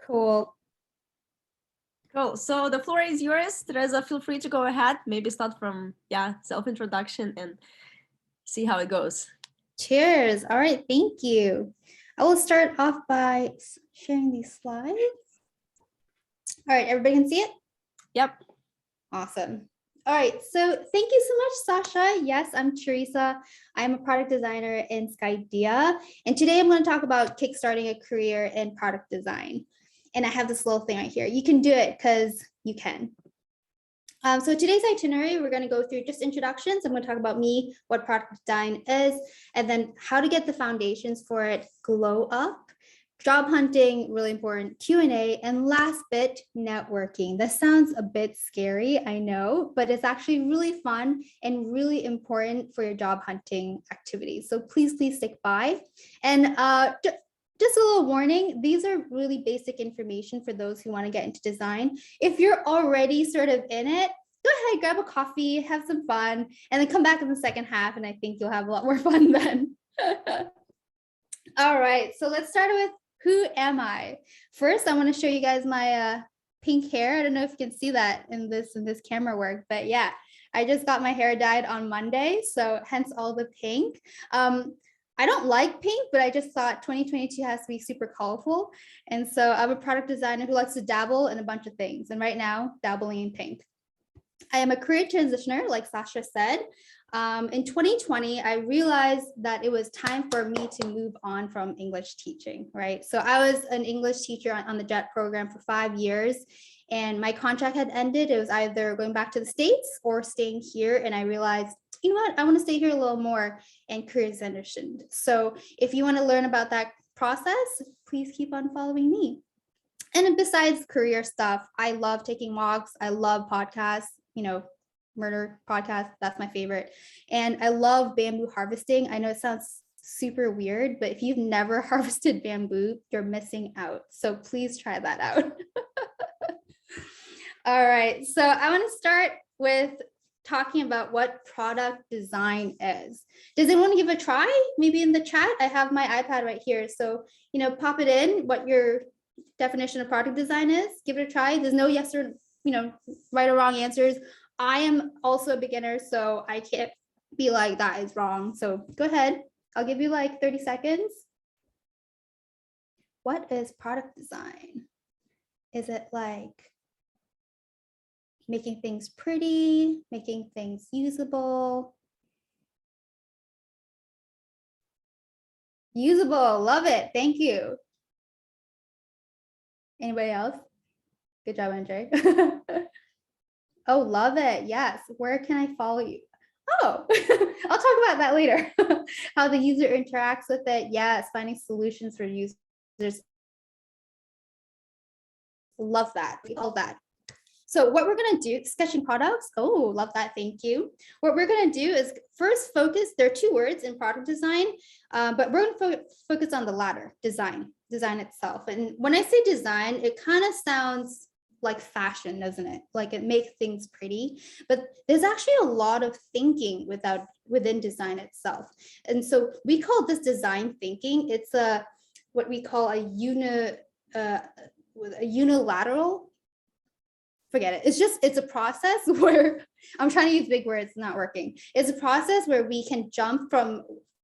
Cool. Cool. So the floor is yours. Teresa, feel free to go ahead. Maybe start from, self-introduction and see how it goes. Cheers. All right. Thank you. I will start off by sharing these slides. All right. Everybody can see it? Yep. Awesome. All right. So thank you so much, Sasha. Yes, I'm Teresa. I'm a product designer in Skydea. And today I'm going to talk about kickstarting a career in product design. And I have this little thing right here. You can do it because you can. So today's itinerary, we're going to go through just introductions. I'm going to talk about me, what product design is, and then how to get the foundations for it glow up, job hunting, really important, Q&A, and last bit, networking. This sounds a bit scary, I know, but it's actually really fun and really important for your job hunting activities. So please stick by. And just a little warning, these are really basic information for those who want to get into design. If you're already sort of in it, go ahead, grab a coffee, have some fun, and then come back in the second half, and I think you'll have a lot more fun then. All right, so let's start with who am I? First, I want to show you guys my pink hair. I don't know if you can see that in this camera work, but yeah, I just got my hair dyed on Monday, so hence all the pink. I don't like pink, but I just thought 2022 has to be super colorful. And so I'm a product designer who likes to dabble in a bunch of things. And right now, dabbling in pink. I am a career transitioner, like Sasha said. In 2020, I realized that it was time for me to move on from English teaching, right? So I was an English teacher on the JET program for 5 years, and my contract had ended. It was either going back to the States or staying here. And I realized, you know what, I want to stay here a little more and career transitioned. So if you want to learn about that process, please keep on following me. And besides career stuff, I love taking walks. I love podcasts, murder podcast. That's my favorite. And I love bamboo harvesting. I know it sounds super weird, but if you've never harvested bamboo, you're missing out. So please try that out. All right. So I want to start with talking about what product design is. Does anyone want to give a try? Maybe in the chat, I have my iPad right here. So, pop it in what your definition of product design is. Give it a try. There's no yes or, right or wrong answers. I am also a beginner, so I can't be like that is wrong. So go ahead. I'll give you like 30 seconds. What is product design? Is it like making things pretty, making things usable? Usable, love it, thank you. Anybody else? Good job, Andre. Oh, love it, yes. Where can I follow you? Oh, I'll talk about that later. How the user interacts with it. Yes, finding solutions for users. Love that, all that. So what we're going to do, sketching products. Oh, love that. Thank you. What we're going to do is first focus. There are 2 words in product design, but we're going to focus on the latter, design itself. And when I say design, it kind of sounds like fashion, doesn't it? Like it makes things pretty, but there's actually a lot of thinking within design itself. And so we call this design thinking. It's what we call a unilateral. Forget it. It's a process where I'm trying to use big words, not working. It's a process where we can jump from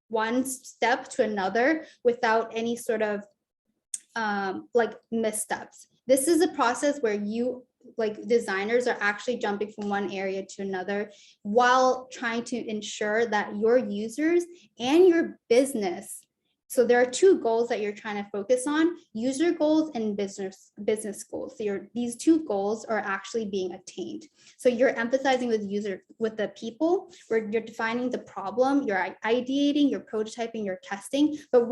one step to another without any sort of like missteps. This is a process where you, like designers, are actually jumping from one area to another while trying to ensure that your users and your business. So there are 2 goals that you're trying to focus on: user goals and business goals. So these 2 goals are actually being attained. So you're emphasizing with the people, where you're defining the problem, you're ideating, you're prototyping, you're testing. But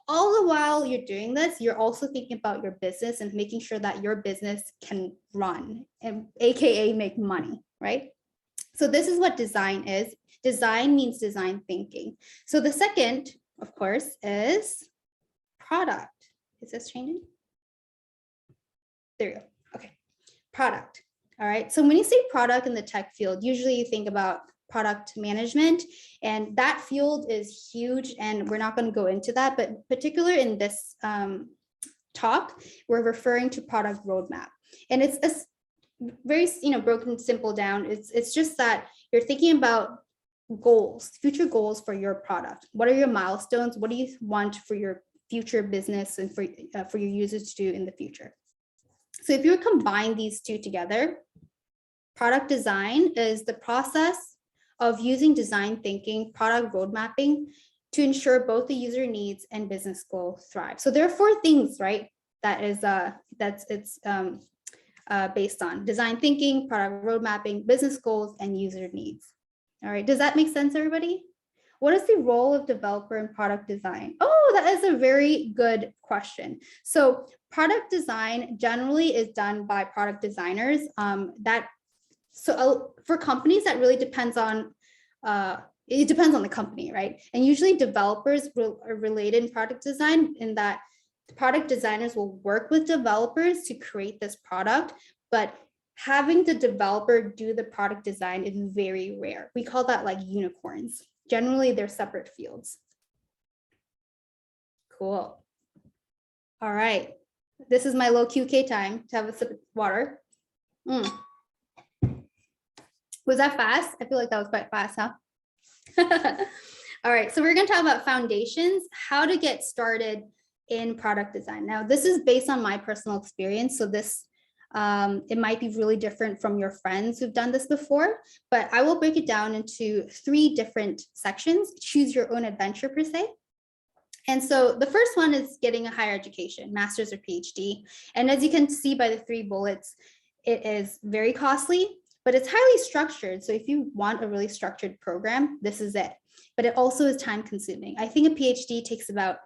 all the while you're doing this, you're also thinking about your business and making sure that your business can run, and AKA make money, right? So this is what design is. Design means design thinking. So the second, of course, is product. Is this changing? There you go. Okay. Product. All right. So when you say product in the tech field, usually you think about product management, and that field is huge, and we're not going to go into that, but particular in this talk, we're referring to product roadmap. And it's a very, broken, simple down. It's just that you're thinking about goals, future goals for your product. What are your milestones? What do you want for your future business and for your users to do in the future? So if you combine these two together, product design is the process of using design thinking, product road mapping to ensure both the user needs and business goal thrive. So there are 4 things, right? It's based on design thinking, product road mapping, business goals, and user needs. All right, does that make sense, everybody? What is the role of developer in product design? Oh, that is a very good question. So product design generally is done by product designers. For companies, that really depends on, it depends on the company, right? And usually developers are related in product design in that product designers will work with developers to create this product, but having the developer do the product design is very rare. We call that like unicorns. Generally, they're separate fields. Cool. All right. This is my low QK time to have a sip of water. Was that fast? I feel like that was quite fast, huh? All right, so we're going to talk about foundations, how to get started in product design. Now, this is based on my personal experience. So this, it might be really different from your friends who've done this before, but I will break it down into 3 different sections. Choose your own adventure per se. And so the first one is getting a higher education, master's or PhD. And as you can see by the 3 bullets, it is very costly, but it's highly structured. So if you want a really structured program, this is it. But it also is time consuming. I think a PhD takes about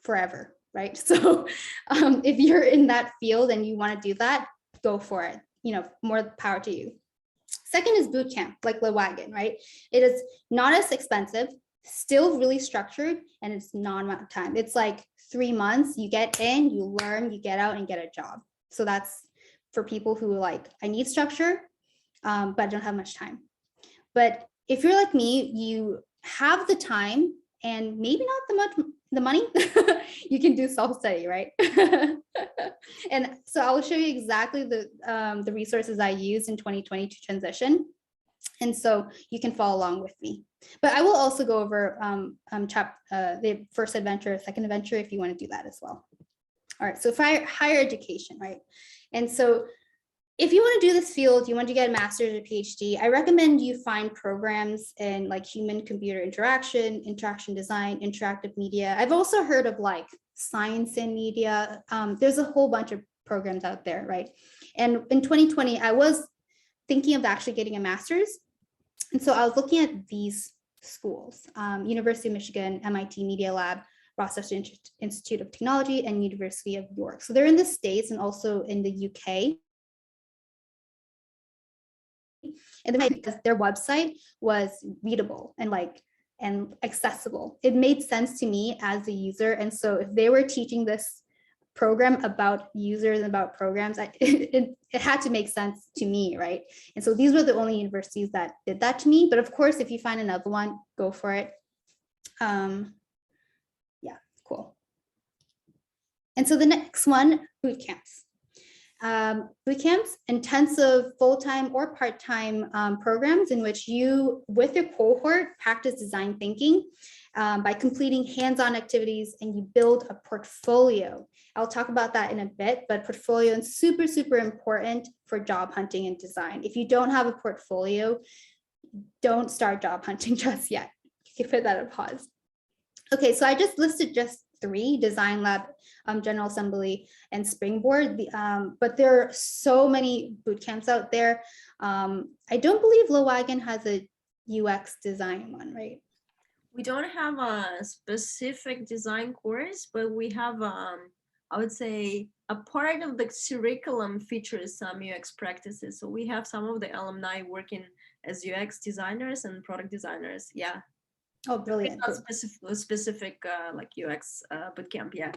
forever, right? So if you're in that field and you want to do that, go for it. More power to you. Second is bootcamp, like the wagon, right? It is not as expensive, still really structured, and it's not amount of time. It's like 3 months, you get in, you learn, you get out and get a job. So that's for people who like, I need structure, but I don't have much time. But if you're like me, you have the time and maybe not the money, you can do self-study, right? And so I will show you exactly the resources I used in 2020 to transition. And so you can follow along with me. But I will also go over the first adventure, second adventure, if you want to do that as well. All right, so higher education, right? And so if you want to do this field, you want to get a master's or PhD, I recommend you find programs in like human computer interaction, interaction design, interactive media. I've also heard of like science and media. There's a whole bunch of programs out there, right? And in 2020, I was thinking of actually getting a master's. And so I was looking at these schools, University of Michigan, MIT Media Lab, Rochester Institute of Technology, and University of York. So they're in the States and also in the UK. And then because their website was readable and accessible, it made sense to me as a user. And so if they were teaching this program about users and about programs, it had to make sense to me, right? And so these were the only universities that did that to me. But of course, if you find another one, go for it. Yeah, cool. And so the next one, bootcamps. Bootcamps, intensive full-time or part-time programs in which you, with your cohort, practice design thinking by completing hands-on activities, and you build a portfolio. I'll talk about that in a bit, but portfolio is super, super important for job hunting and design. If you don't have a portfolio, don't start job hunting just yet. You can put that on pause. Okay, so I just listed just 3: Design Lab, General Assembly, and Springboard. But there are so many boot camps out there. I don't believe Lowagon has a UX design one, right? We don't have a specific design course, but we have, I would say, a part of the curriculum features some UX practices. So we have some of the alumni working as UX designers and product designers. Yeah. Oh, brilliant. Not specific like UX bootcamp, yeah.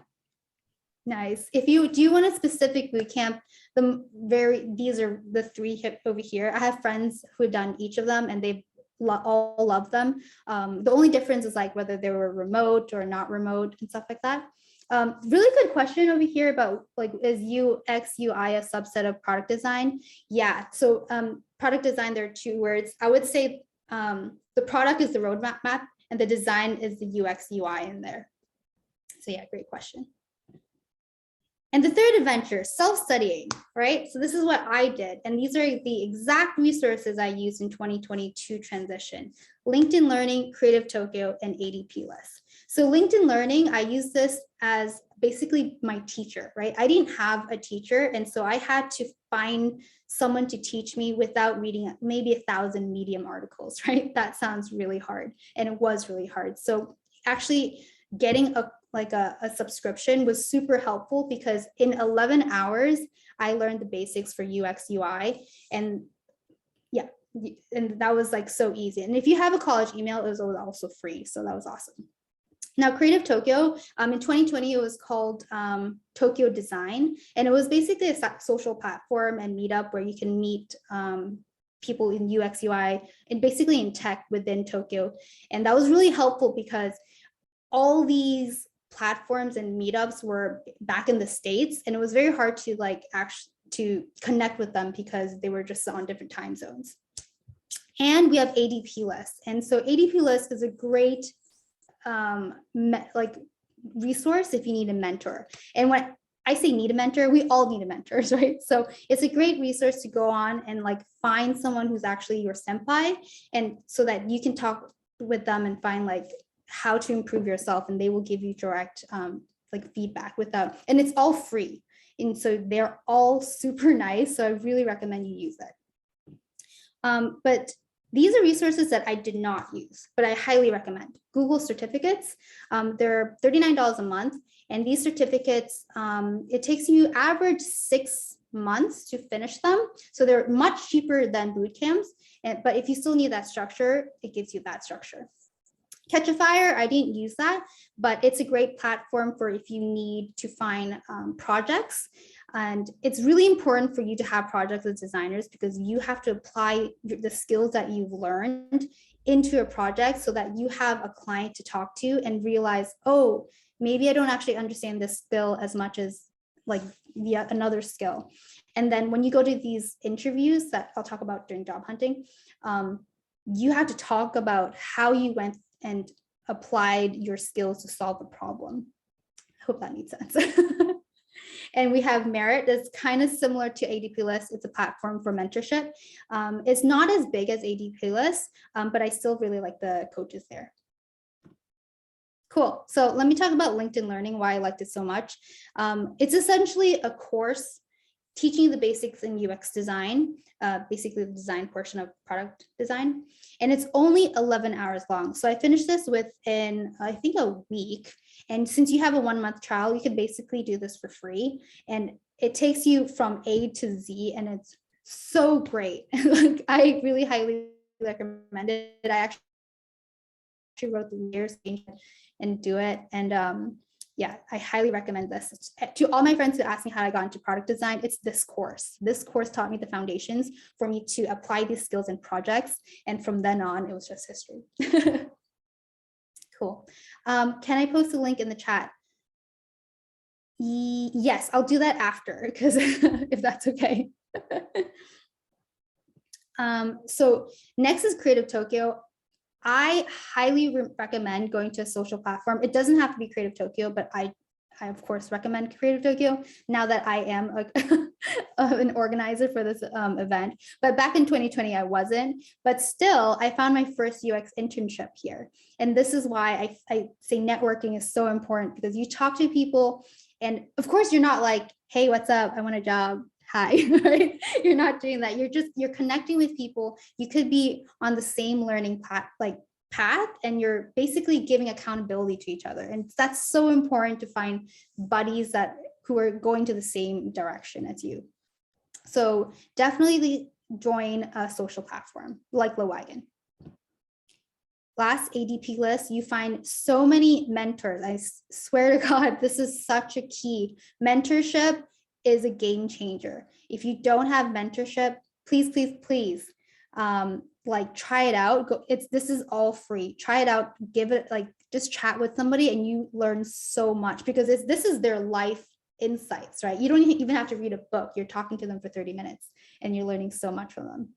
Nice. If you do want a specific bootcamp, these are the 3 over here. I have friends who have done each of them and they've all love them. The only difference is like whether they were remote or not remote and stuff like that. Really good question over here about like, is UX UI a subset of product design? Yeah, so product design, there are two words. I would say the product is the roadmap map and the design is the UX UI in there. So yeah, great question. And the third adventure, self-studying, right? So this is what I did. And these are the exact resources I used in 2022 transition: LinkedIn Learning, Creative Tokyo, and ADP List. So LinkedIn Learning, I use this as basically my teacher, right? I didn't have a teacher. And so I had to find someone to teach me without reading maybe 1,000 Medium articles, right? That sounds really hard. And it was really hard. So actually getting a subscription was super helpful, because in 11 hours, I learned the basics for UX UI. And yeah, and that was like so easy. And if you have a college email, it was also free. So that was awesome. Now, Creative Tokyo, in 2020, it was called Tokyo Design. And it was basically a social platform and meetup where you can meet people in UX UI and basically in tech within Tokyo. And that was really helpful because all these platforms and meetups were back in the States, and it was very hard to like actually to connect with them because they were just on different time zones. And we have ADP List. And so ADP List is a great like resource if you need a mentor. And when I say need a mentor, we all need a mentor, right? So it's a great resource to go on and like find someone who's actually your senpai, and so that you can talk with them and find like how to improve yourself, and they will give you direct like feedback without, and it's all free. And so they're all super nice. So I really recommend you use it. But these are resources that I did not use, but I highly recommend. Google certificates, they're $39 a month. And these certificates, it takes you average 6 months to finish them. So they're much cheaper than boot camps. But if you still need that structure, it gives you that structure. Catch a Fire, I didn't use that, but it's a great platform for if you need to find projects. And it's really important for you to have projects as designers, because you have to apply the skills that you've learned into a project so that you have a client to talk to and realize, oh, maybe I don't actually understand this skill as much as like another skill. And then when you go to these interviews that I'll talk about during job hunting, you have to talk about how you went and applied your skills to solve a problem. I hope that made sense. And we have Merit, that's kind of similar to ADP List. It's a platform for mentorship. It's not as big as ADP List, but I still really like the coaches there. Cool. So let me talk about LinkedIn Learning, why I liked it so much. It's essentially a course teaching the basics in UX design, basically the design portion of product design. And it's only 11 hours long. So I finished this within, I think, a week. And since you have a 1-month trial, you can basically do this for free. And it takes you from A to Z, and it's so great. Like, I really highly recommend it. I actually wrote the years and do it. And yeah, I highly recommend this. To all my friends who asked me how I got into product design, it's this course. This course taught me the foundations for me to apply these skills in projects. And from then on, it was just history. Cool. Can I post a link in the chat? Yes, I'll do that after, because if that's okay. So next is Creative Tokyo. I highly recommend going to a social platform. It doesn't have to be Creative Tokyo, but I of course recommend Creative Tokyo now that I am an organizer for this event. But back in 2020, I wasn't. But still, I found my first UX internship here. And this is why I say networking is so important, because you talk to people, and of course, you're not like, hey, what's up? I want a job. Hi, right? You're not doing that. You're connecting with people. You could be on the same learning path, and you're basically giving accountability to each other. And that's so important, to find buddies who are going to the same direction as you. So definitely join a social platform like Lowagon. Last, ADP List, you find so many mentors. I swear to God, this is such a key. Mentorship is a game changer. If you don't have mentorship, please like try it out. This is all free. Try it out. just chat with somebody and you learn so much, because this is their life insights, right? You don't even have to read a book. You're talking to them for 30 minutes and you're learning so much from them.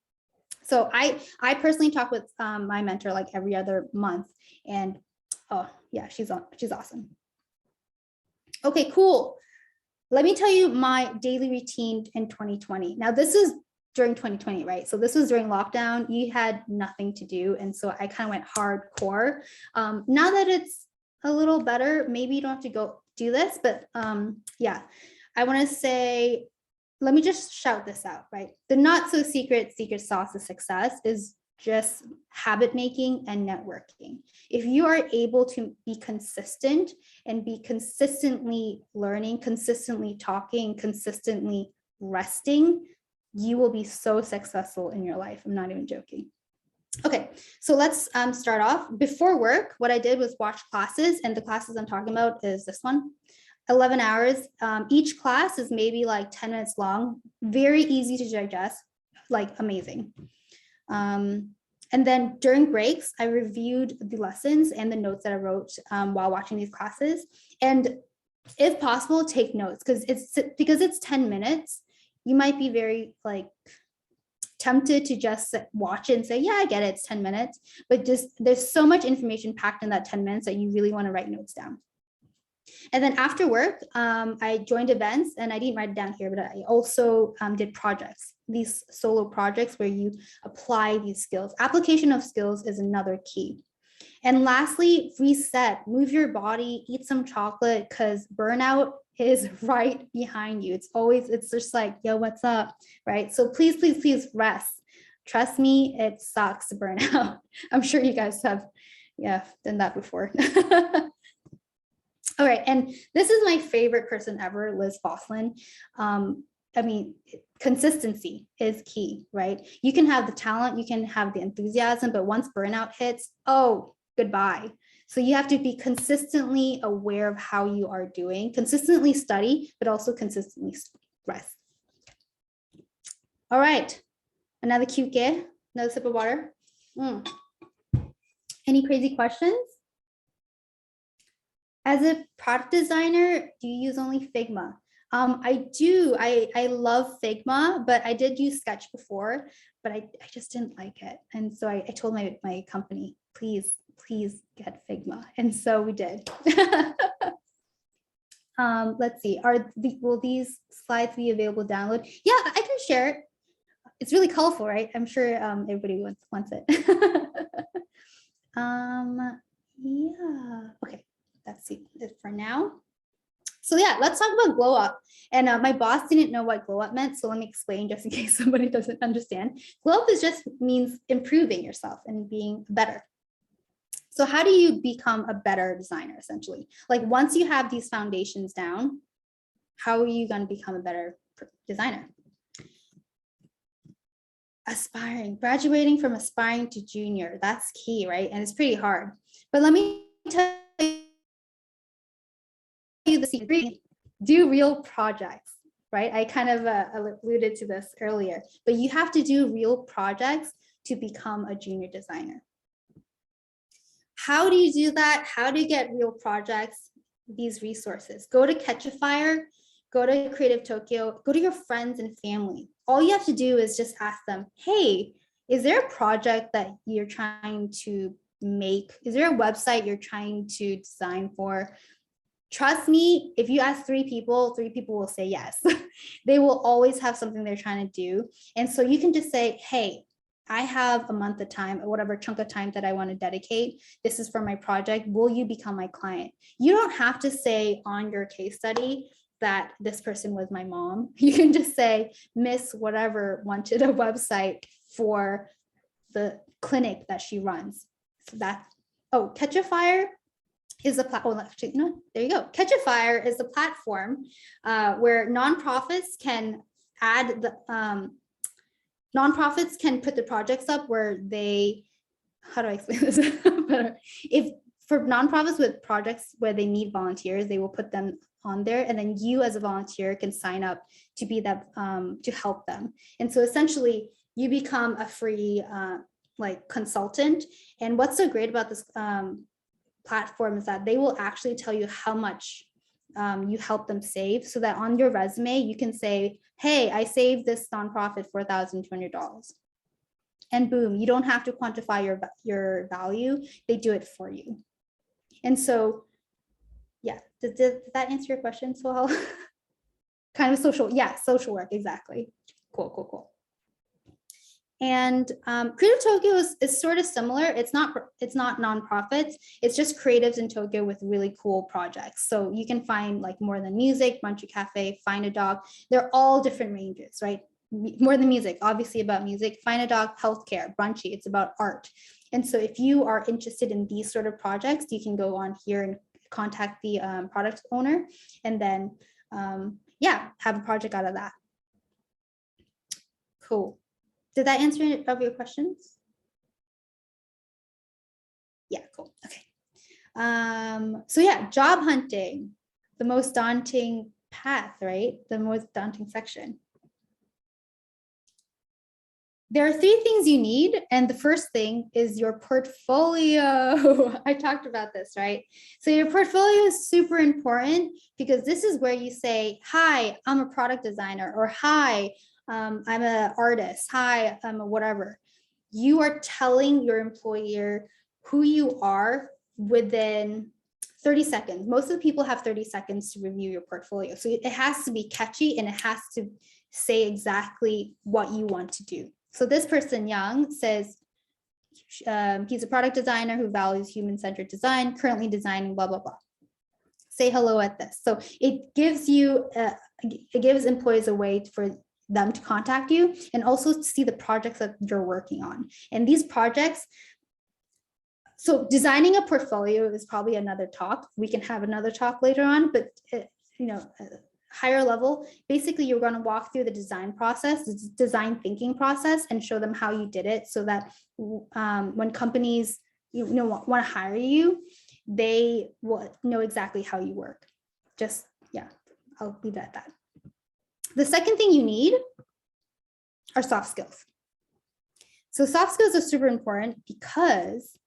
So I personally talk with my mentor like every other month, and oh yeah, she's awesome. Okay, cool. Let me tell you my daily routine in 2020. Now this is during 2020, right? So this was during lockdown. You had nothing to do. And so I kind of went hardcore. Now that it's a little better, maybe you don't have to go do this, but yeah, I want to say, let me just shout this out, right? The not so secret sauce of success is just habit making and networking. If you are able to be consistent and be consistently learning, consistently talking, consistently resting, you will be so successful in your life. I'm not even joking. Okay, so let's start off. Before work, what I did was watch classes, and the classes I'm talking about is this one. 11 hours. Each class is maybe like 10 minutes long, very easy to digest, like amazing. And then during breaks, I reviewed the lessons and the notes that I wrote while watching these classes. And if possible, take notes, because it's 10 minutes. You might be very like tempted to just watch it and say, yeah, I get it, it's 10 minutes. But just there's so much information packed in that 10 minutes that you really want to write notes down. And then after work, I joined events, and I didn't write it down here, but I also did projects, these solo projects where you apply these skills. Application of skills is another key. And lastly, reset, move your body, eat some chocolate, because burnout is right behind you. It's just like, yo, what's up, right? So please, please, please rest. Trust me, it sucks to burn out. I'm sure you guys have, yeah, done that before. All right, and this is my favorite person ever, Liz Fosslin. I mean, consistency is key, right? You can have the talent, you can have the enthusiasm, but once burnout hits, oh, goodbye. So you have to be consistently aware of how you are doing, consistently study, but also consistently rest. All right, another cute guy, another sip of water. Any crazy questions? As a product designer, do you use only Figma? I do. I love Figma, but I did use Sketch before, but I just didn't like it. And so I told my company, please get Figma. And so we did. Let's see, will these slides be available to download? Yeah, I can share it. It's really colorful, right? I'm sure everybody wants it. Yeah, okay. That's it for now. So yeah, let's talk about glow up. And my boss didn't know what glow up meant, so let me explain just in case somebody doesn't understand. Glow up means improving yourself and being better. So how do you become a better designer, essentially? Like once you have these foundations down, how are you going to become a better designer? Graduating from aspiring to junior, that's key, right? And it's pretty hard. But let me tell you the secret. Do real projects, right? I kind of alluded to this earlier, but you have to do real projects to become a junior designer. How do you do that? How do you get real projects? These resources. Go to Catchafire, go to Creative Tokyo, go to your friends and family. All you have to do is just ask them, hey, is there a project that you're trying to make? Is there a website you're trying to design for? Trust me, if you ask 3 people will say yes. They will always have something they're trying to do. And so you can just say, hey, I have a month of time or whatever chunk of time that I want to dedicate. This is for my project. Will you become my client? You don't have to say on your case study that this person was my mom. You can just say, Miss whatever wanted a website for the clinic that she runs. So that, oh, Catchafire is a platform. Actually, no, there you go. Catchafire is a platform where nonprofits can add the nonprofits can put the projects up where they, how do I explain this better? If for nonprofits with projects where they need volunteers, they will put them on there, and then you as a volunteer can sign up to be that to help them. And so essentially you become a free like consultant. And what's so great about this platform is that they will actually tell you how much you help them save, so that on your resume, you can say, hey, I saved this nonprofit $4,200. And boom, you don't have to quantify your value. They do it for you. And so, yeah, did that answer your question, Sohel? Kind of social, yeah, social work, exactly. Cool. And Creative Tokyo is sort of similar. It's not nonprofits. It's just creatives in Tokyo with really cool projects. So you can find like More Than Music, Munchie Cafe, Find a Dog. They're all different ranges, right? More Than Music, obviously about music. Find a Dog, healthcare. Brunchy, it's about art. And so if you are interested in these sort of projects, you can go on here and contact the product owner, and then yeah, have a project out of that. Cool. Did that answer any of your questions? Yeah, cool. Okay. So yeah, job hunting, the most daunting path, right? The most daunting section. There are 3 things you need. And the first thing is your portfolio. I talked about this, right? So your portfolio is super important, because this is where you say, hi, I'm a product designer, or hi, I'm an artist. Hi, I'm a whatever. You are telling your employer who you are within 30 seconds. Most of the people have 30 seconds to review your portfolio. So it has to be catchy, and it has to say exactly what you want to do. So this person, Young, says he's a product designer who values human-centered design, currently designing blah, blah, blah. Say hello at this. So it gives you, it gives employees a way for them to contact you, and also to see the projects that you're working on. And these projects, so designing a portfolio is probably another talk. We can have another talk later on, but higher level, basically you're going to walk through the design process, the design thinking process, and show them how you did it, so that when companies want to hire you, they will know exactly how you work. Just, yeah, I'll leave it at that. The second thing you need are soft skills. So soft skills are super important, because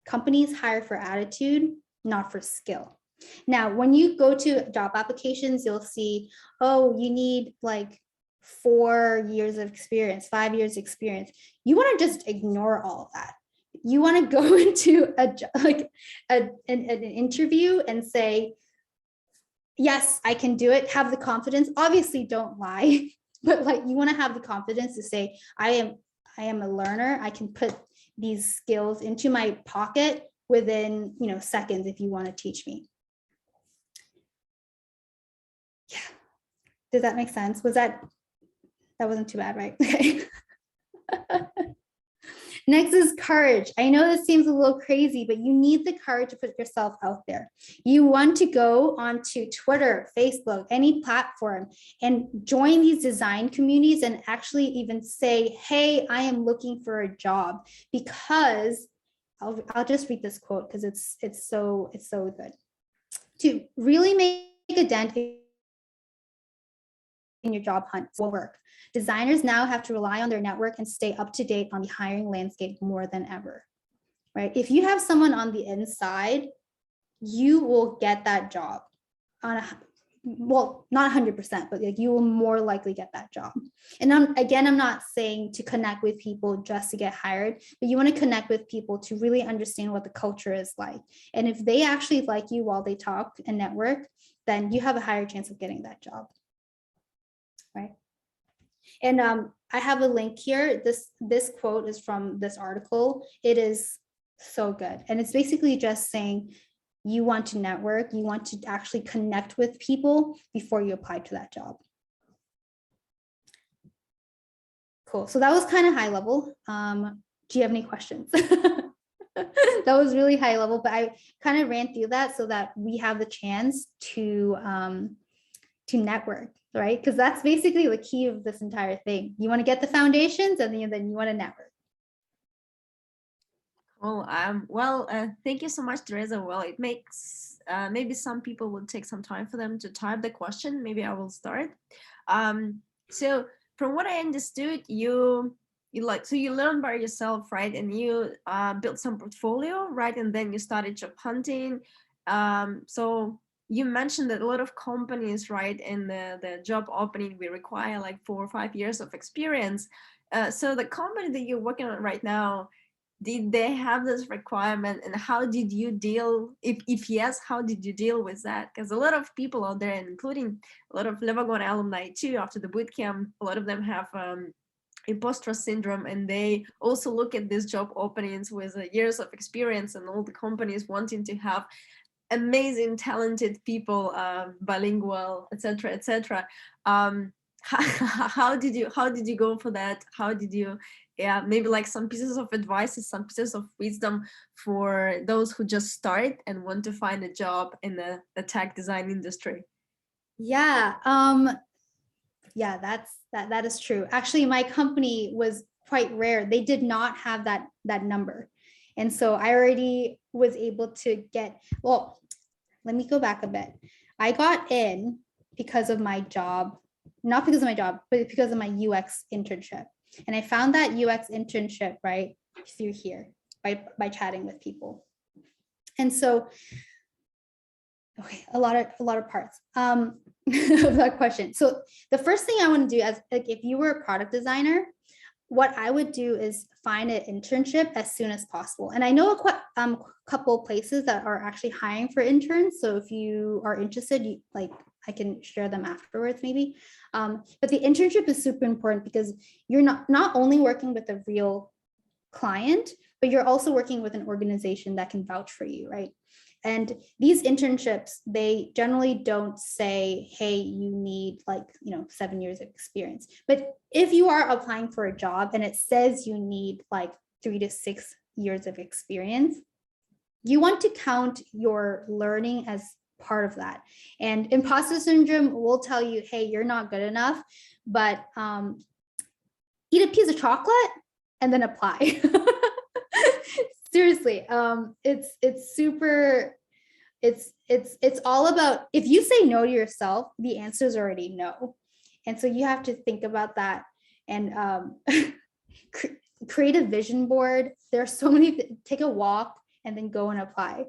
companies hire for attitude, not for skill. Now, when you go to job applications, you'll see, oh, you need like 4 years of experience, 5 years experience. You want to just ignore all of that. You want to go into an interview and say, yes, I can do it. Have the confidence. Obviously, don't lie, but like, you want to have the confidence to say, I am a learner. I can put these skills into my pocket within seconds if you want to teach me. Yeah. Does that make sense? That wasn't too bad, right? Okay. Next is courage. I know this seems a little crazy, but you need the courage to put yourself out there. You want to go onto Twitter, Facebook, any platform, and join these design communities, and actually even say, hey, I am looking for a job. Because I'll just read this quote, because it's so good. To really make a dent in your job hunt will work. Designers now have to rely on their network and stay up to date on the hiring landscape more than ever, right? If you have someone on the inside, you will get that job well, not 100%, but like, you will more likely get that job. And I'm not saying to connect with people just to get hired, but you want to connect with people to really understand what the culture is like. And if they actually like you while they talk and network, then you have a higher chance of getting that job, right? And I have a link here. This quote is from this article. It is so good. And it's basically just saying, you want to network, you want to actually connect with people before you apply to that job. Cool. So that was kind of high level. Do you have any questions? That was really high level, but I kind of ran through that so that we have the chance to network, right? Because that's basically the key of this entire thing. You want to get the foundations, and then you want to network. Oh, well, thank you so much, Teresa. Well, it makes maybe some people will take some time for them to type the question. Maybe I will start. So from what I understood, you you learn by yourself, right? And you built some portfolio, right? And then you started job hunting. So you mentioned that a lot of companies, right, in the job opening, we require like 4 or 5 years of experience. So the company that you're working on right now, did they have this requirement, and how did you deal, if yes, how did you deal with that? Because a lot of people out there, including a lot of Levagon alumni too, after the bootcamp, a lot of them have imposter syndrome, and they also look at these job openings with years of experience, and all the companies wanting to have amazing talented people, bilingual, etc., etc. How did you go for that? How did you, yeah, maybe like some pieces of advice, some pieces of wisdom for those who just start and want to find a job in the tech design industry? Yeah, yeah, that is true. Actually, my company was quite rare. They did not have that number. And so I already was able to get, well, let me go back a bit. I got in because of my job, not because of my job, but because of my UX internship. And I found that UX internship right through here by chatting with people. And so, okay, a lot of parts of that question. So the first thing I want to do, as like if you were a product designer, what I would do is find an internship as soon as possible. And I know a couple places that are actually hiring for interns. So if you are interested, I can share them afterwards maybe. But the internship is super important because you're not only working with a real client, but you're also working with an organization that can vouch for you, right? And these internships, they generally don't say, hey, you need 7 years of experience. But if you are applying for a job and it says you need 3 to 6 years of experience, you want to count your learning as part of that. And imposter syndrome will tell you, hey, you're not good enough, but eat a piece of chocolate and then apply. Seriously, it's super, it's all about, if you say no to yourself, the answer is already no. And so you have to think about that and create a vision board. There are so many, take a walk and then go and apply.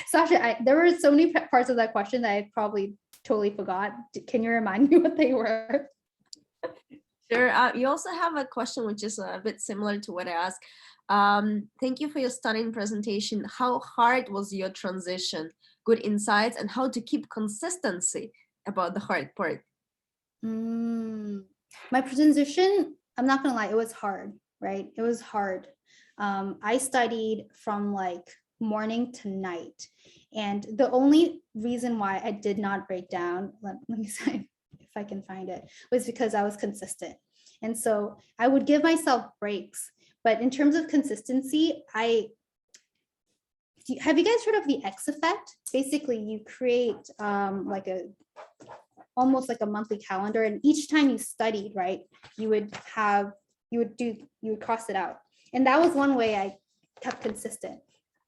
Sasha, there were so many parts of that question that I probably totally forgot. Can you remind me what they were? Sure. You also have a question which is a bit similar to what I asked. Thank you for your stunning presentation. How hard was your transition? Good insights, and how to keep consistency about the hard part. My transition, I'm not gonna lie, it was hard, right? It was hard. I studied from morning to night. And the only reason why I did not break down, let me see if I can find it, was because I was consistent. And so I would give myself breaks. But in terms of consistency, have you guys heard of the X effect? Basically, you create almost like a monthly calendar, and each time you studied, right, you would cross it out. And that was one way I kept consistent.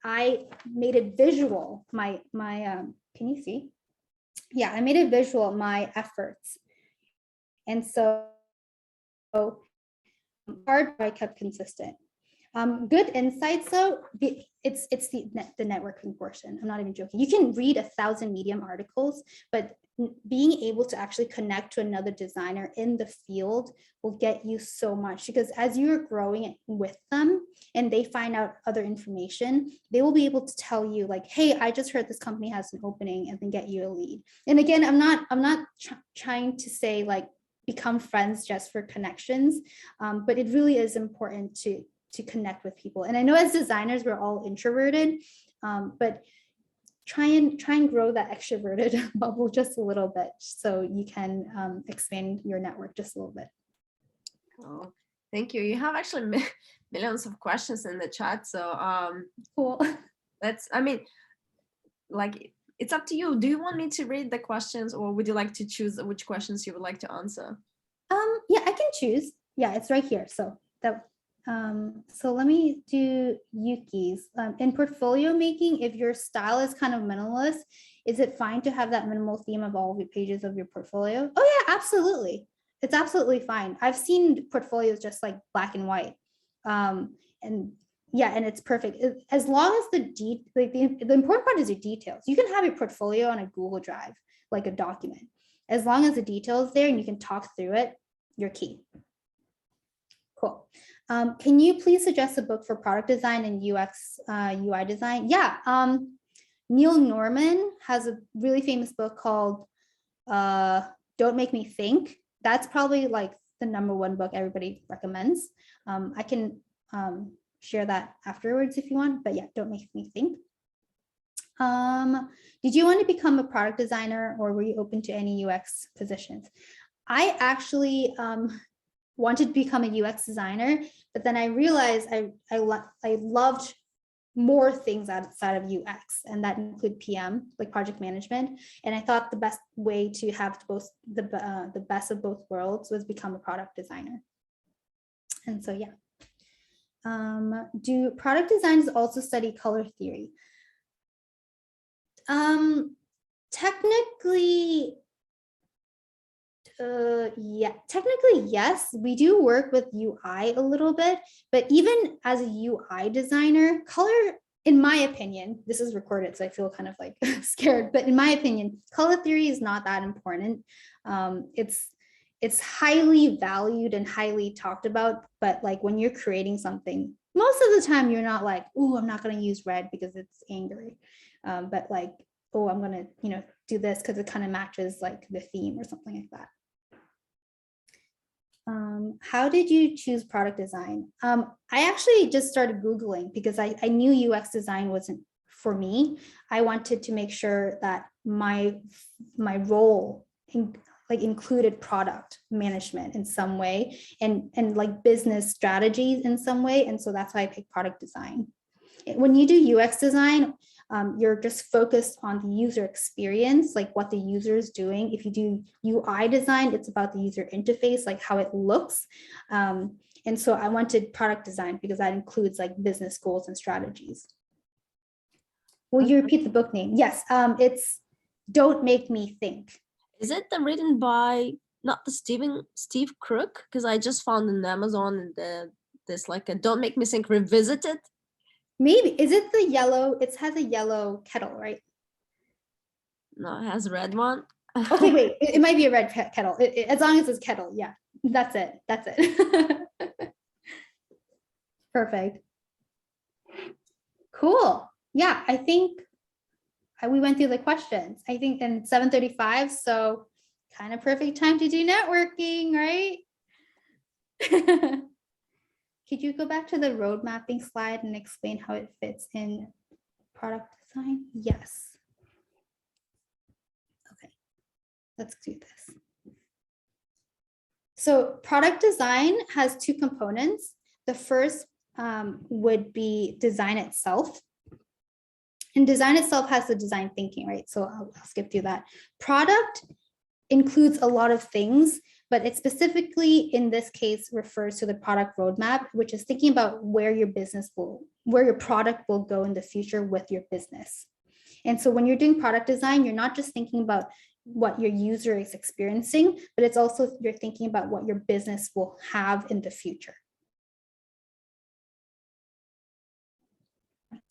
I made it visual, my can you see? Yeah, I made it visual, my efforts. And so hard, I kept consistent. Good insights though, it's the networking portion. I'm not even joking. You can read 1,000 Medium articles, but being able to actually connect to another designer in the field will get you so much, because as you're growing with them and they find out other information, they will be able to tell you hey, I just heard this company has an opening, and then get you a lead. And again, I'm not trying to say become friends just for connections, but it really is important to connect with people. And I know as designers, we're all introverted, but try and grow that extroverted bubble just a little bit, so you can expand your network just a little bit. Oh, thank you. You have actually millions of questions in the chat. So cool. It's up to you. Do you want me to read the questions, or would you like to choose which questions you would like to answer? Yeah, I can choose. Yeah, it's right here. So that so let me do Yuki's. In portfolio making, if your style is kind of minimalist, is it fine to have that minimal theme of all of your pages of your portfolio? Oh yeah, absolutely. it's absolutely fine. I've seen portfolios just like black and white. And yeah, and it's perfect. As long as the important part is your details. You can have your portfolio on a Google Drive, like a document. As long as the details there and you can talk through it, you're key. Cool. Can you please suggest a book for product design and UX, UI design? Yeah. Neil Norman has a really famous book called Don't Make Me Think. That's probably like the #1 book everybody recommends. I can share that afterwards if you want, but yeah, Don't Make Me Think. Did you want to become a product designer or were you open to any UX positions? I actually wanted to become a UX designer, but then I realized I loved more things outside of UX, and that include PM, like project management. And I thought the best way to have both the best of both worlds was become a product designer. And so, yeah. Do product designers also study color theory? Technically, yeah, technically, yes, we do work with UI a little bit, but even as a UI designer, color, in my opinion, this is recorded, so I feel kind of like scared, but in my opinion, color theory is not that important. It's highly valued and highly talked about, but like when you're creating something, most of the time you're not like, oh, I'm not going to use red because it's angry, but like, oh, I'm going to, do this because it kind of matches like the theme or something like that. How did you choose product design? I actually just started Googling because I knew UX design wasn't for me. I wanted to make sure that my role included product management in some way and like business strategies in some way. And so that's why I picked product design. When you do UX design, you're just focused on the user experience, like what the user is doing. If you do UI design, it's about the user interface, like how it looks. And so I wanted product design because that includes like business goals and strategies. Will you repeat the book name? Yes, it's Don't Make Me Think. Is it written by not the Steve Crook? Because I just found in Amazon this like a Don't Make Me Think Revisited. Maybe. Is it the yellow? It has a yellow kettle, right? No, it has a red one. Okay, wait. It might be a red kettle. As long as it's kettle. Yeah, that's it. That's it. Perfect. Cool. Yeah, I think we went through the questions. I think in 7:35, so kind of perfect time to do networking, right? Could you go back to the road mapping slide and explain how it fits in product design? Yes. Okay, let's do this. So product design has two components. The first would be design itself. And design itself has the design thinking, right? So I'll skip through that. Product includes a lot of things, but it specifically in this case refers to the product roadmap, which is thinking about where your product will go in the future with your business. And so when you're doing product design, you're not just thinking about what your user is experiencing, but it's also you're thinking about what your business will have in the future.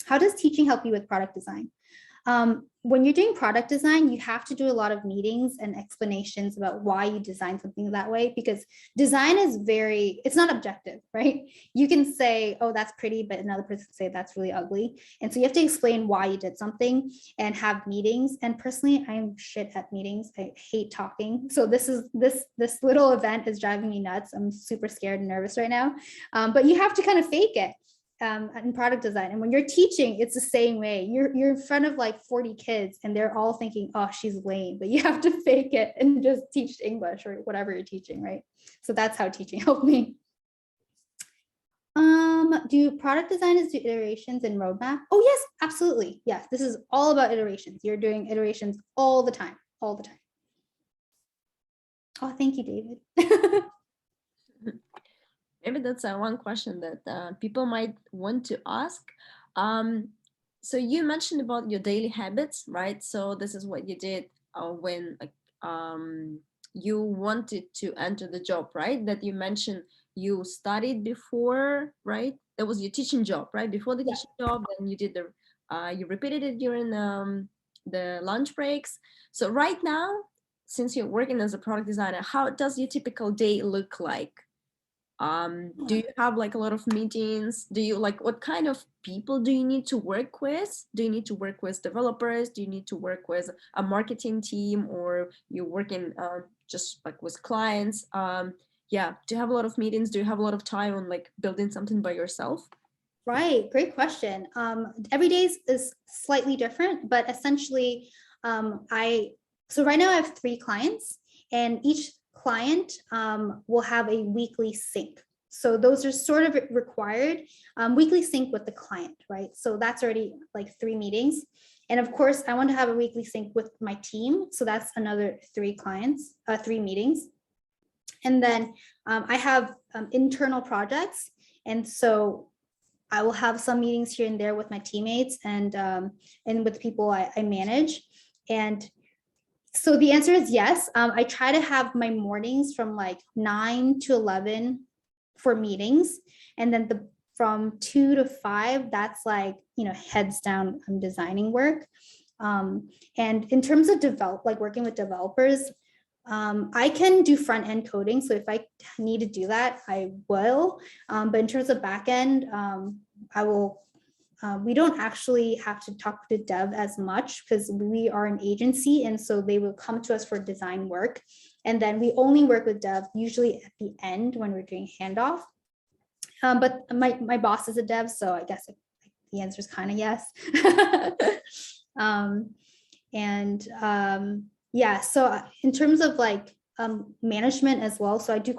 How does teaching help you with product design? When you're doing product design, you have to do a lot of meetings and explanations about why you design something that way, because design is it's not objective, right? You can say, oh, that's pretty, but another person can say that's really ugly. And so you have to explain why you did something and have meetings. And personally, I'm shit at meetings. I hate talking. So this little event is driving me nuts. I'm super scared and nervous right now. But you have to kind of fake it. In product design. And when you're teaching, it's the same way. You're in front of like 40 kids and they're all thinking, oh, she's lame, but you have to fake it and just teach English or whatever you're teaching, right? So that's how teaching helped me. Do product designers do iterations and roadmap? Oh, yes, absolutely. Yes, this is all about iterations. You're doing iterations all the time, all the time. Oh, thank you, David. Maybe that's one question that people might want to ask. So you mentioned about your daily habits, right? So this is what you did when you wanted to enter the job, right? That you mentioned you studied before, right? That was your teaching job, right? Before the Yeah. teaching job, then you did the, you repeated it during the lunch breaks. So right now, since you're working as a product designer, how does your typical day look like? Do you have like a lot of meetings? Do you like, what kind of people do you need to work with? Do you need to work with developers? Do you need to work with a marketing team, or you working just like with clients? Yeah, do you have a lot of meetings? Do you have a lot of time on like building something by yourself? Right, great question. Every day is slightly different, but essentially, so right now I have 3 clients, and each client will have a weekly sync. So those are sort of required, weekly sync with the client, right? So that's already like 3 meetings. And of course, I want to have a weekly sync with my team. So that's another 3 clients, 3 meetings. And then I have internal projects. And so I will have some meetings here and there with my teammates and with people I manage. And so the answer is yes. I try to have my mornings from like 9 to 11 for meetings. And then from 2 to 5, that's like, heads down, I'm designing work. And in terms of working with developers, I can do front end coding. So if I need to do that, I will. But in terms of back end, I will. We don't actually have to talk to dev as much because we are an agency, and so they will come to us for design work, and then we only work with dev usually at the end when we're doing handoff. But my boss is a dev, so I guess the answer is kind of yes. And yeah, so in terms of like management as well, so I do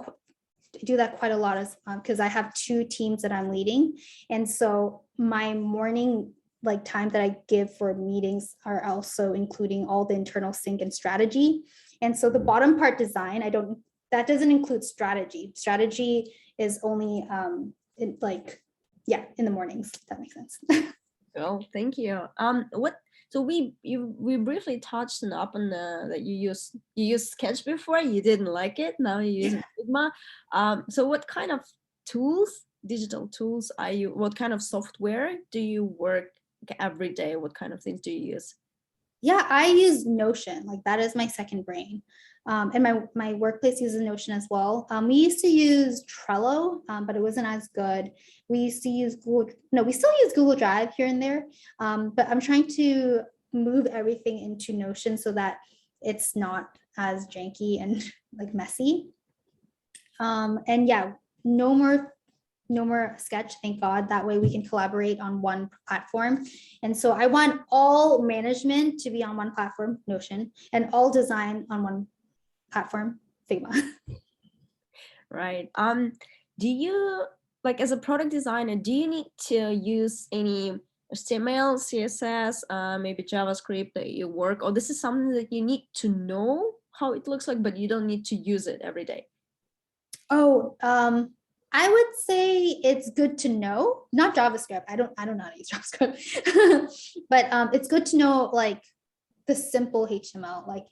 that quite a lot as because I have 2 teams that I'm leading, and so my morning like time that I give for meetings are also including all the internal sync and strategy. And so the bottom part design, that doesn't include strategy. Strategy is only in the mornings, if that makes sense. Well, thank you. So we briefly touched up on that you used Sketch before, you didn't like it, now you use Figma. So what kind of digital tools what kind of software do you work every day? What kind of things do you use? Yeah, I use Notion. Like that is my second brain. And my workplace uses Notion as well. We used to use Trello, but it wasn't as good. We used to use we still use Google Drive here and there. But I'm trying to move everything into Notion so that it's not as janky and like messy. And yeah, no more Sketch, thank God. That way we can collaborate on one platform. And so I want all management to be on one platform, Notion, and all design on one platform, Figma. Right. Do you, like, as a product designer, do you need to use any HTML, CSS, maybe JavaScript that you work, or this is something that you need to know how it looks like, but you don't need to use it every day? Oh, I would say it's good to know, not JavaScript. I don't know how to use JavaScript, but it's good to know like the simple HTML. Like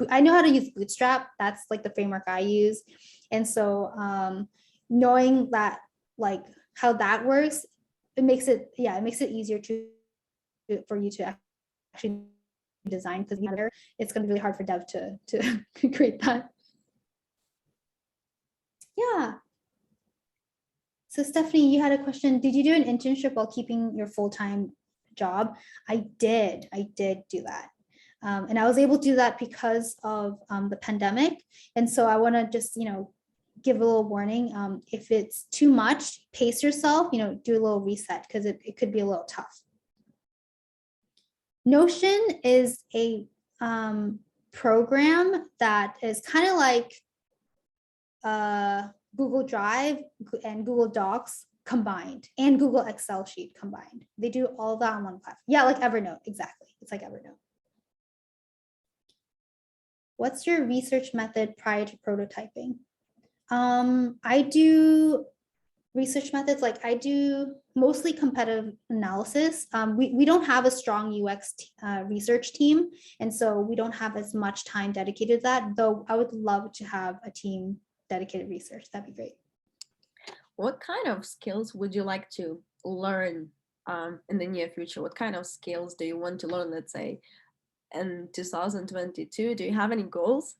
I know how to use Bootstrap. That's like the framework I use, and so knowing that like how that works, it makes it easier for you to actually design, because it's going to be really hard for dev to create that. Yeah. So Stephanie, you had a question. Did you do an internship while keeping your full-time job? I did do that. And I was able to do that because of the pandemic. And so I want to just, give a little warning. If it's too much, pace yourself, do a little reset, because it could be a little tough. Notion is a program that is kind of like Google Drive and Google Docs combined, and Google Excel sheet combined. They do all that on one platform. Yeah, like Evernote, exactly. It's like Evernote. What's your research method prior to prototyping? I do research methods, like I do mostly competitive analysis. We don't have a strong UX research team, and so we don't have as much time dedicated to that, though I would love to have a team dedicated research. That'd be great. What kind of skills would you like to learn in the near future? What kind of skills do you want to learn, let's say, in 2022? Do you have any goals?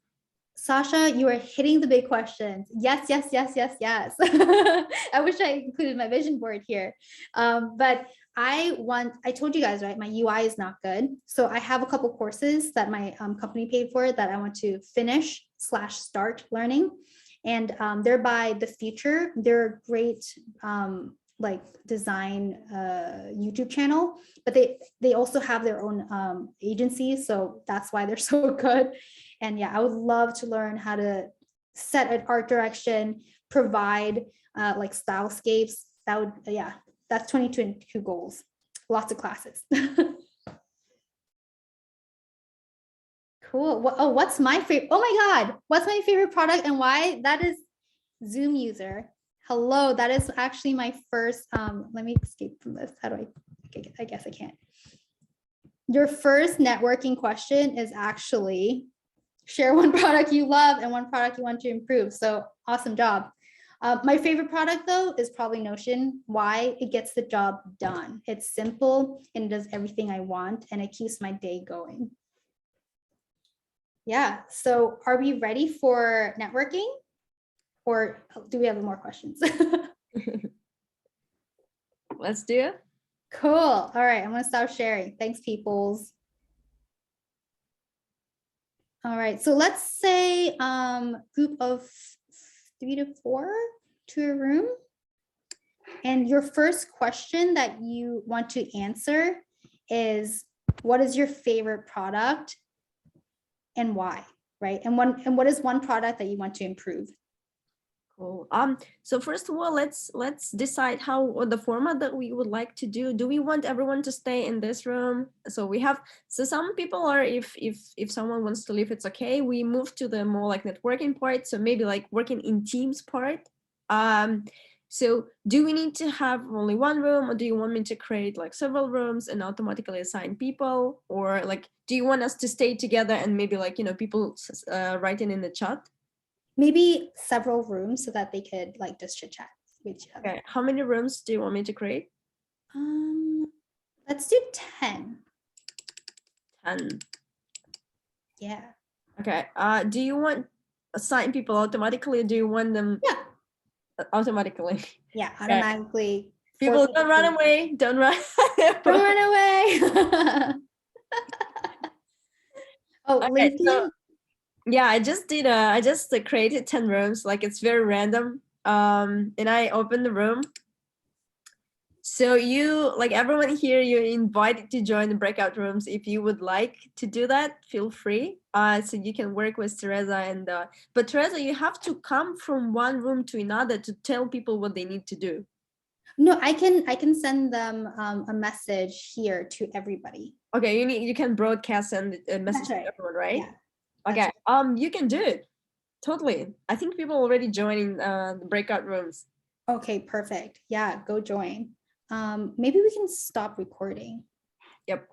Sasha, you are hitting the big questions. Yes, yes, yes, yes, yes. I wish I included my vision board here. But I told you guys, right? My UI is not good. So I have a couple courses that my company paid for that I want to finish/start learning. And they're by The Future. They're a great like design YouTube channel, but they also have their own agency. So that's why they're so good. And yeah, I would love to learn how to set an art direction, provide like stylescapes. That would, yeah, that's 2022 goals. Lots of classes. Cool. What's my favorite? Oh my God, what's my favorite product and why? That is Zoom user. Hello, that is actually my first, let me escape from this. How do I guess I can't. Your first networking question is actually share one product you love and one product you want to improve. So awesome job. My favorite product though is probably Notion. Why? It gets the job done. It's simple and it does everything I want and it keeps my day going. Yeah, so are we ready for networking? Or do we have more questions? Let's do it. Cool. All right, I'm gonna stop sharing. Thanks, peoples. All right, so let's say group of 3 to 4 to a room. And your first question that you want to answer is, what is your favorite product and why, right? And what is one product that you want to improve? Cool. So first of all, let's decide what the format that we would like to do. Do we want everyone to stay in this room? So some people are, if someone wants to leave, it's okay. We move to the more like networking part. So maybe like working in teams part. So do we need to have only one room, or do you want me to create like several rooms and automatically assign people? Or like, do you want us to stay together and maybe like, people writing in the chat? Maybe several rooms so that they could like just chit chat with each other. Okay. How many rooms do you want me to create? Let's do 10. 10. Yeah. Okay. Do you want assign people automatically? Or do you want them? Yeah. Automatically. Yeah, automatically. Okay. People don't run away. Don't run. Don't run away. Oh, Okay, LinkedIn. so, yeah, I just created 10 rooms. Like it's very random. And I opened the room. So everyone here, you're invited to join the breakout rooms. If you would like to do that, feel free. So you can work with Teresa but Teresa, you have to come from one room to another to tell people what they need to do. No, I can send them a message here to everybody. Okay, you can broadcast and a message to everyone, right? Yeah. Okay, right. You can do it. Totally. I think people already joining the breakout rooms. Okay, perfect. Yeah, go join. Maybe we can stop recording. Yep.